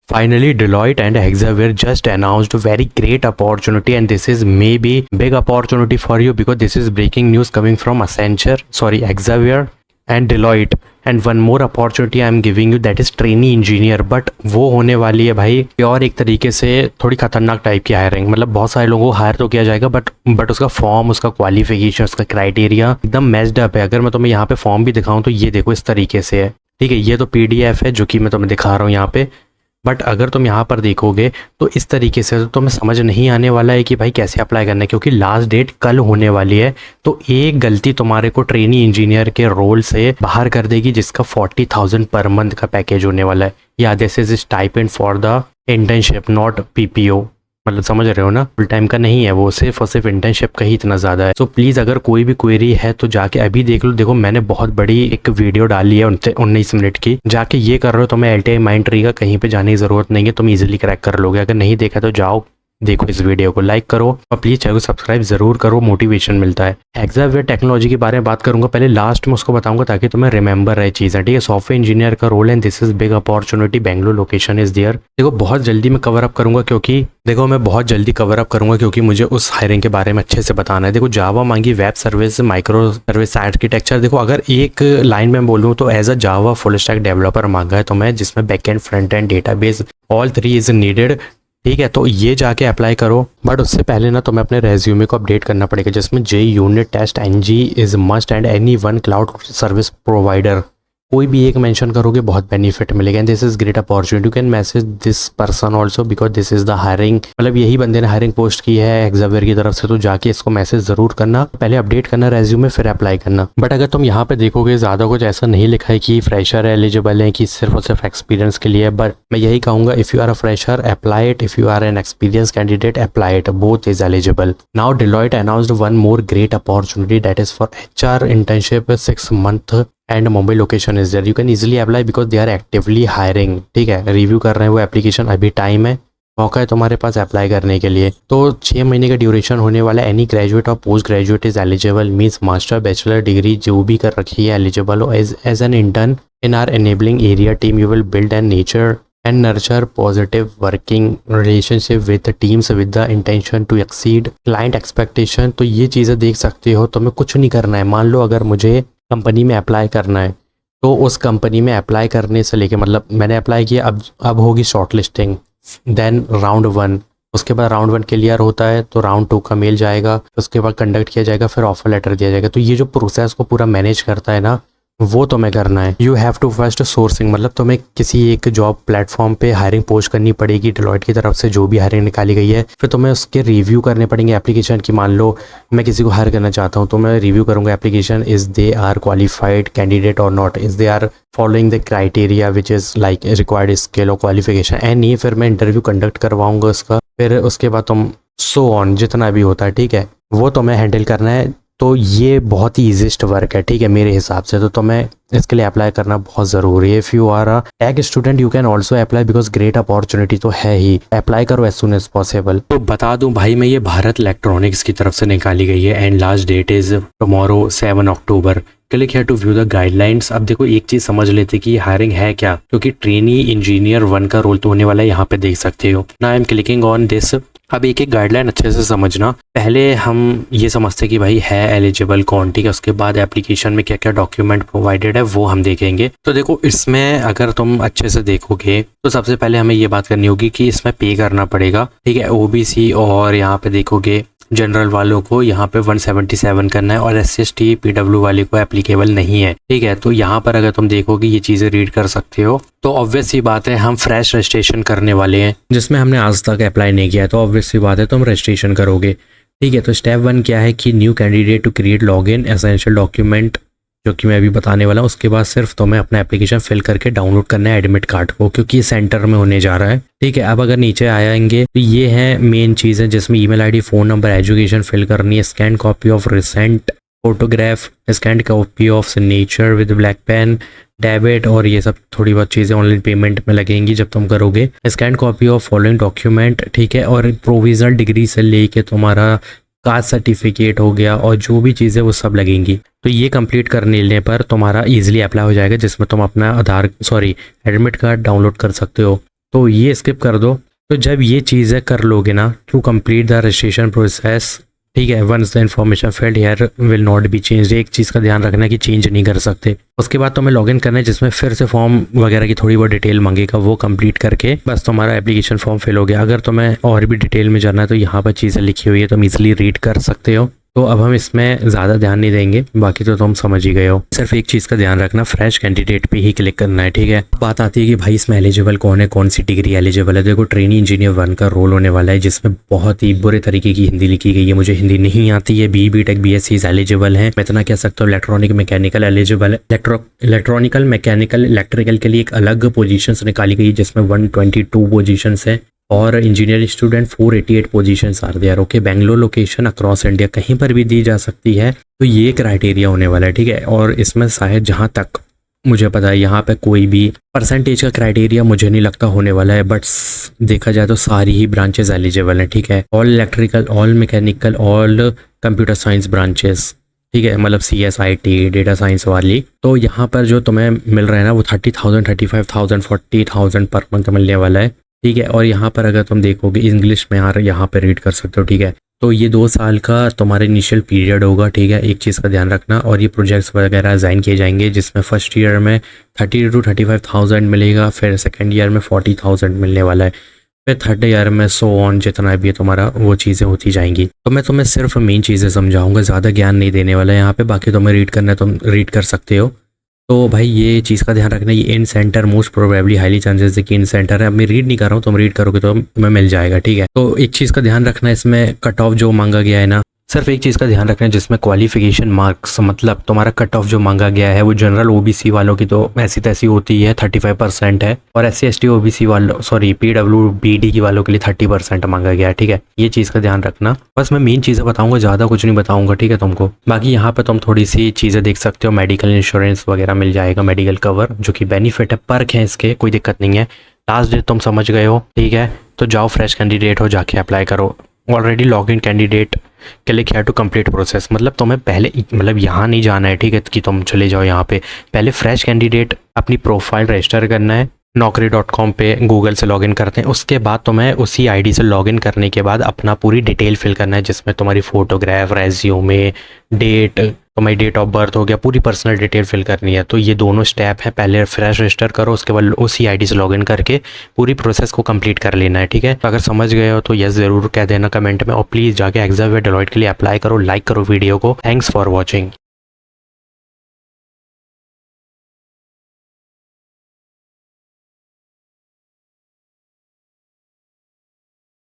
Finally, Deloitte and Hexaware just announced a very great opportunity, and this is maybe big opportunity for you because this is breaking news coming from Hexaware and Deloitte. And one more opportunity I am giving you, that is trainee engineer. But वो होने वाली है भाई pure एक तरीके से थोड़ी खतरनाक टाइप की हायरिंग, मतलब बहुत सारे लोगों को हायर तो किया जाएगा बट उसका फॉर्म, उसका क्वालिफिकेशन, उसका क्राइटेरिया एकदम मैच्ड अप है। अगर मैं तुम्हें यहाँ पे फॉर्म भी दिखाऊं तो ये देखो इस तरीके से है, ठीक है। ये तो PDF है जो कि मैं तुम्हें दिखा रहा हूँ यहाँ पे, बट अगर तुम यहाँ पर देखोगे तो इस तरीके से तो तुम्हें समझ नहीं आने वाला है कि भाई कैसे अप्लाई करना है, क्योंकि लास्ट डेट कल होने वाली है। तो एक गलती तुम्हारे को ट्रेनी इंजीनियर के रोल से बाहर कर देगी, जिसका 40,000 पर मंथ का पैकेज होने वाला है। या this is stipend for the internship, not PPO, मतलब समझ रहे हो ना, फुल टाइम का नहीं है वो, सिर्फ और सिर्फ इंटर्नशिप का ही इतना ज़्यादा है। तो प्लीज़ अगर कोई भी क्वेरी है तो जाके अभी देख लो। देखो मैंने बहुत बड़ी एक वीडियो डाली है 19 मिनट की, जाके ये कर रहे हो तो मैं LTI Mindtree का कहीं पे जाने की ज़रूरत नहीं है, तुम इजीली क्रैक कर लोगे। अगर नहीं देखा तो जाओ देखो इस वीडियो को, लाइक करो और प्लीज़ चैनल को सब्सक्राइब ज़रूर करो, मोटिवेशन मिलता है। Hexaware टेक्नोलॉजी के बारे में बात करूंगा, पहले लास्ट में उसको बताऊंगा ताकि तुम्हें रिमेंबर रहे चीज़ें, ठीक है। सॉफ्टवेयर इंजीनियर का रोल है, this is big opportunity, Bengaluru location is there. देखो बहुत जल्दी मैं कवर अप करूंगा क्योंकि मुझे उस हायरिंग के बारे में अच्छे से बताना है। देखो जावा मांगी, web service, micro service architecture. देखो अगर एक लाइन में बोलूँ तो as a Java full stack developer मांगा है तुम्हें, जिसमें backend, front end, database all 3 is needed, ठीक है। तो ये जाके अप्लाई करो, बट उससे पहले ना तुम्हें अपने रेज्यूमे को अपडेट करना पड़ेगा, जिसमें JEE unit test NG is must and any one cloud service provider, कोई भी एक मेंशन करोगे बहुत बेनिफिट मिलेगा। And this is great opportunity, you can message this person also because this is the hiring, मतलब यही बंदे ने हायरिंग पोस्ट की है Hexaware की तरफ से। तो जाके इसको मैसेज जरूर करना, पहले अपडेट करना रेज्यूमे, फिर अप्लाई करना। बट अगर तुम यहाँ पे देखोगे ज़्यादा कुछ ऐसा नहीं लिखा है कि फ्रेशर एलिजिबल है, कि सिर्फ और सिर्फ एक्सपीरियंस के लिए। बट मैं यही कहूँगा, if you are a fresher apply it, if you are an experience candidate apply it, both is eligible. Now Deloitte announced one more great opportunity, that is for HR internship 6 month and Mumbai location is there, you can easily apply because they are actively hiring, ठीक है। Review कर रहे हैं वो application, अभी time है, मौका है तुम्हारे पास अप्लाई करने के लिए। तो 6 महीने का ड्यूरेशन होने वाला है। एनी ग्रेजुएट और post graduate is eligible, means master, bachelor degree जो भी कर रखी है एलिजिबल हो। As an intern in our enabling area team you will build and nurture and nurture positive working relationship with the teams with the intention to exceed client expectation। तो ये चीज़ें देख सकते हो, तुम्हें कुछ नहीं करना है। मान लो अगर मुझे कंपनी में अप्लाई करना है तो उस कंपनी में अप्लाई करने से लेके, मतलब मैंने अप्लाई किया, अब होगी शॉर्ट लिस्टिंग, देन राउंड 1, उसके बाद राउंड 1 क्लियर होता है तो राउंड 2 का मेल जाएगा, उसके बाद कंडक्ट किया जाएगा, फिर ऑफर लेटर दिया जाएगा। तो ये जो प्रोसेस को पूरा मैनेज करता है ना, वो तुम्हें करना है। You have to first sourcing, मतलब तुम्हें किसी एक जॉब प्लेटफॉर्म पे हायरिंग पोस्ट करनी पड़ेगी Deloitte की तरफ से, जो भी हायरिंग निकाली गई है। फिर तुम्हें उसके रिव्यू करने पड़ेंगे एप्लीकेशन की। मान लो मैं किसी को हायर करना चाहता हूँ तो मैं रिव्यू करूँगा application, is they are qualified candidate और not, is they are following the criteria which is like required skill और क्वालिफिकेशन एंड ये। फिर मैं इंटरव्यू कंडक्ट करवाऊँगा उसका, फिर उसके बाद तुम सो ऑन जितना भी होता है, ठीक है, वो तुम्हें हैंडल करना है। तो ये बहुत ही ईजीस्ट वर्क है, ठीक है, मेरे हिसाब से। तो तुम्हें इसके लिए अप्लाई करना बहुत ज़रूरी है। If you are a tech student you can also apply because great opportunity तो है ही, अप्लाई करो एज सुन एज पॉसिबल। तो बता दूं भाई, मैं ये भारत इलेक्ट्रॉनिक्स की तरफ से निकाली गई है and last date is tomorrow 7 October. Click here to view the guidelines. अब देखो एक चीज समझ लेते कि हायरिंग है क्या, क्योंकि ट्रेनी इंजीनियर 1 का रोल तो होने वाला है, यहाँ पे देख सकते हो ना। I am clicking on this. अब एक एक गाइडलाइन अच्छे से समझना। पहले हम ये समझते कि भाई है एलिजिबल कौन, ठीक है। उसके बाद एप्लीकेशन में क्या क्या डॉक्यूमेंट प्रोवाइडेड है वो हम देखेंगे। तो देखो इसमें अगर तुम अच्छे से देखोगे तो सबसे पहले हमें ये बात करनी होगी कि इसमें पे करना पड़ेगा, ठीक है। OBC और यहाँ पे देखोगे जनरल वालों को यहाँ पे 177 करना है और SC/ST PW वाले को एप्लीकेबल नहीं है, ठीक है। तो यहाँ पर अगर तुम देखोगे ये चीज़ें रीड कर सकते हो। तो ऑब्वियस सी बात है हम फ्रेश रजिस्ट्रेशन करने वाले हैं, जिसमें हमने आज तक अप्लाई नहीं किया है। तो ऑब्वियस सी बात है तुम रजिस्ट्रेशन करोगे, ठीक है। तो स्टेप 1 क्या है कि new candidate to create login essential document, जो कि मैं अभी बताने वाला हूँ। उसके बाद सिर्फ तुम्हें अपना एप्लीकेशन फिल करके डाउनलोड करना है एडमिट कार्ड को, क्योंकि सेंटर में होने जा रहा है, ठीक है। अब अगर नीचे आएंगे तो ये है मेन चीज़ है, जिसमें email ID, phone number, education fill करनी है, scan copy of recent photograph, scan copy of signature with black pen, debit, और ये सब थोड़ी बहुत चीज़ें ऑनलाइन पेमेंट में लगेंगी जब तुम करोगे। Scan copy of following document, ठीक है। और प्रोविजनल डिग्री से लेके तुम्हारा कास्ट सर्टिफिकेट हो गया और जो भी चीज़ें वो सब लगेंगी। तो ये कंप्लीट करने लेने पर तुम्हारा इजीली अप्लाई हो जाएगा, जिसमें तुम अपना एडमिट कार्ड डाउनलोड कर सकते हो। तो ये स्किप कर दो। तो जब ये चीज़ें कर लोगे ना, to complete the registration process, ठीक है, once the information field here will not be change, एक चीज़ का ध्यान रखना कि चेंज नहीं कर सकते। उसके बाद तुम्हें लॉगिन करना है, जिसमें फिर से फॉर्म वगैरह की थोड़ी बहुत डिटेल मांगेगा, वो कंप्लीट करके बस तुम्हारा एप्लीकेशन फॉर्म फिल हो गया। अगर तुम्हें और भी डिटेल में जानना है तो यहाँ पर चीज़ें लिखी हुई है, तुम इजीली रीड कर सकते हो। तो अब हम इसमें ज़्यादा ध्यान नहीं देंगे, बाकी तो तुम समझ ही गए हो। सिर्फ एक चीज़ का ध्यान रखना, फ्रेश कैंडिडेट पे ही क्लिक करना है, ठीक है। बात आती है कि भाई इसमें एलिजिबल कौन है, कौन सी डिग्री एलिजिबल है। देखो ट्रेनी इंजीनियर 1 का रोल होने वाला है, जिसमें बहुत ही बुरे तरीके की हिंदी लिखी गई है, मुझे हिंदी नहीं आती है। बी टेक BSc एलिजिबल है, मैं इतना कह सकता हूँ। इलेक्ट्रॉनिक मैकेनिकल एलिजिबल है, इलेक्ट्रॉनिकल मैकेनिकल इलेक्ट्रिकल के लिए एक अलग पोजीशन निकाली गई जिसमें 122 पोजीशन है, और engineering student 488 positions are there. Okay, Bangalore location across India कहीं पर भी दी जा सकती है। तो ये क्राइटेरिया होने वाला है, ठीक है। और इसमें शायद जहाँ तक मुझे पता है यहाँ पे कोई भी परसेंटेज का क्राइटेरिया मुझे नहीं लगता होने वाला है, बट देखा जाए तो सारी ही ब्रांचेस एलिजिबल हैं, ठीक है। All electrical, all mechanical, all computer science branches, ठीक है, मतलब CSIT डेटा साइंस वाली। तो यहाँ पर जो तुम्हें मिल रहा है ना, वो 30,000 35,000 40,000 पर मंथ मिलने वाला है, ठीक है। और यहाँ पर अगर तुम देखोगे इंग्लिश में यार यहाँ पे रीड कर सकते हो, ठीक है। तो ये 2 साल का तुम्हारा इनिशियल पीरियड होगा, ठीक है। एक चीज़ का ध्यान रखना, और ये प्रोजेक्ट्स वगैरह डिज़ाइन किए जाएंगे, जिसमें फर्स्ट ईयर में 30 to 35,000 मिलेगा, फिर सेकेंड ईयर में 40,000 मिलने वाला है, फिर थर्ड ईयर में सो ऑन, जितना भी तुम्हारा वो चीज़ें होती जाएंगी। तो मैं तुम्हें सिर्फ मेन चीज़ें समझाऊंगा, ज़्यादा ज्ञान नहीं देने वाला है यहाँ पे। बाकी तुम्हें रीड करना है, तुम रीड कर सकते हो। तो भाई ये चीज़ का ध्यान रखना, ये इन centre most probably highly chances है कि इन सेंटर है। अब मैं रीड नहीं कर रहा हूँ, तुम रीड करोगे तो तुम्हें मिल जाएगा, ठीक है। तो एक चीज़ का ध्यान रखना, इसमें कट ऑफ जो मांगा गया है ना, सिर्फ एक चीज़ का ध्यान रखना है, जिसमें क्वालिफिकेशन मार्क्स, मतलब तुम्हारा कट ऑफ जो मांगा गया है वो जनरल OBC वालों की तो ऐसी तैसी होती है, 35% है, और SC ST OBC वालों, सॉरी PWBD की वालों के लिए 30% मांगा गया है, ठीक है। ये चीज़ का ध्यान रखना। बस मैं मेन चीज़ें बताऊंगा, ज़्यादा कुछ नहीं बताऊंगा, ठीक है तुमको। बाकी यहाँ पर तुम थोड़ी सी चीज़ें देख सकते हो, मेडिकल इंश्योरेंस वगैरह मिल जाएगा, मेडिकल कवर, जो कि बेनिफिट है, पर्क है इसके, कोई दिक्कत नहीं है। लास्ट डेट तुम समझ गए हो, ठीक है। तो जाओ, फ्रेश कैंडिडेट हो, जाके अप्लाई करो। Already log in candidate click है टू कंप्लीट प्रोसेस, मतलब तुम्हें पहले, मतलब यहाँ नहीं जाना है, ठीक है, कि तुम चले जाओ यहाँ पे। पहले फ्रेश कैंडिडेट अपनी प्रोफाइल रजिस्टर करना है, naukri.com पे गूगल से लॉगिन करते हैं। उसके बाद तुम्हें उसी आईडी से लॉगिन करने के बाद अपना पूरी डिटेल फिल करना है, जिसमें तुम्हारी फोटोग्राफ, रेज्यूमे, डेट, तुम्हारी डेट ऑफ बर्थ हो गया, पूरी पर्सनल डिटेल फिल करनी है। तो ये दोनों स्टेप है, पहले फ्रेश रजिस्टर करो, उसके बाद उसी आईडी से लॉगिन करके पूरी प्रोसेस को कंप्लीट कर लेना है, ठीक है। तो अगर समझ गए हो तो यस ज़रूर कह देना कमेंट में, और प्लीज़ जाके एग्जाम वे डेलॉयट के लिए अप्लाई करो, लाइक करो वीडियो को। Thanks for watching.